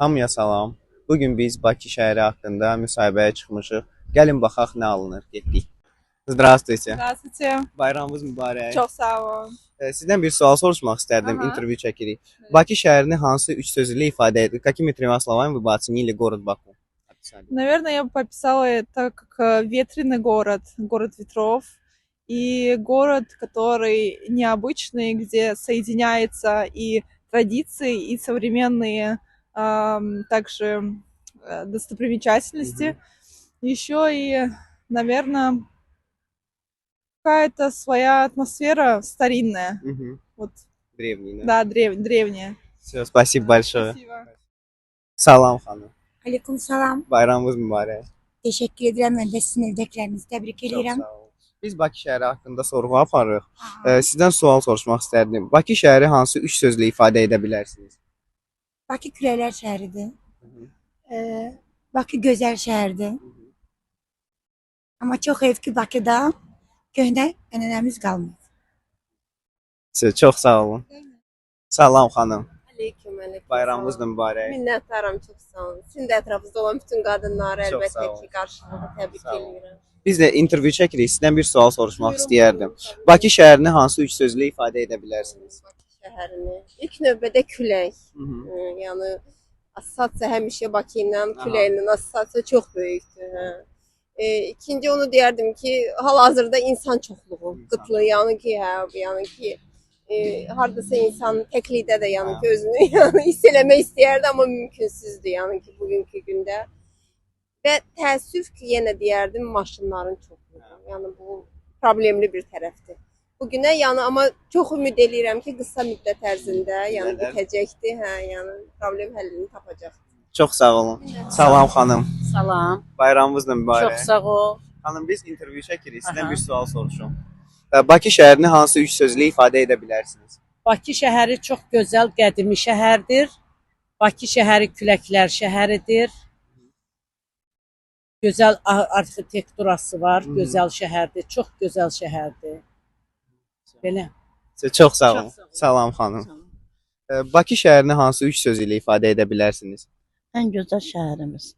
Hamıya salam. Bugün biz Bakı şəhəri haqqında müsahibəyə çıxmışıq. Gəlin baxaq nə alınır, getdik. Здравствуйте. Здравствуйте. Bayramınız mübarək. Çok sağ olun. Sizdən bir sual soruşmaq istərdim, Aha. intervyu çəkirik. Bakı şəhərini hansı üç sözü ilə ifadə edir? Какими тремя словами вы бы оценили город Баку? Наверное, я бы описала это как ветреный город, город ветров. И город, который необычный, где соединяются и традиции, и современные также достопримечательности. Еще и, наверное, какая-то своя атмосфера старинная. Вот. Древний, да? Да, древняя. Все, спасибо большое. Спасибо. Salam xanım. Aleyküm salam. Bayramınız mübarək. Teşekkür ederim. Ben de sizin evdekilerinizi tebrik Çox ediyorum. sağ olun. Biz Bakı şəhəri haqqında sorğu aparırıq. Sizdən sual soruşmaq istərdim. Bakı şəhəri hansı üç sözlə ifadə edə bilərsiniz? Bakı Küreler şehridir. Bakı güzel şehirdir. Ama çok ev ki Bakı'da köyde önemiz kalmıyor. Siz çox sağ olun. Salam xanım. Aleyküm. Bayramınız da mübarək. Minnətdaram, çox sağ olun. Sizin də ətrafınızda olan bütün qadınları Çox sağ əlbəttə olun. ki, qarşılıqlı təbrik Sağ olun. edirəm. Biz də intervyu çəkirik. Sizdən bir sual soruşmaq Buyurun, istəyərdim. buyurun. Bakı şəhərini hansı üç sözlə ifadə edə bilərsiniz? Bakı şəhərini. İlk növbədə külək. Hı -hı. Yəni assosiasiya həmişə Bakı ilə, küləklə assosiasiya çox böyükdür. İkinci onu deyərdim ki, hal-hazırda insan çoxluğu, qıtlığı, yəni ki, hardasa insan təklikdə də yəni ki, özünü yəni hiss eləmək istəyərdi, amma mümkünsüzdür yəni ki, bugünkü gündə. Və təəssüf ki, yenə deyərdim, maşınların çoxluğu. Yəni bu problemli bir tərəfdir. Bugünə yəni amma çox ümid eləyirəm ki, qısa müddət ərzində yəni bitəcəkdir, yəni problem həllini tapacaq. Çox sağ olun. Salam xanım. Salam. Bayramınız da mübarək. Çox sağ ol. Xanım, biz intervyu çəkirik. Sizdən Aha. bir sual soruşum. Bakı şəhərini hansı üç sözlə ifadə edə bilərsiniz? Bakı şəhəri çox gözəl, qədimi şəhərdir. Bakı şəhəri küləklər şəhəridir. Gözəl arxitekturası var, gözəl şəhərdir, çox gözəl şəhərdir. Belə. Siz çox sağ olun. Çox sağ olun. Salam xanım. Bakı şəhərini hansı üç söz ilə ifadə edə bilərsiniz? Ən gözəl şəhərimiz.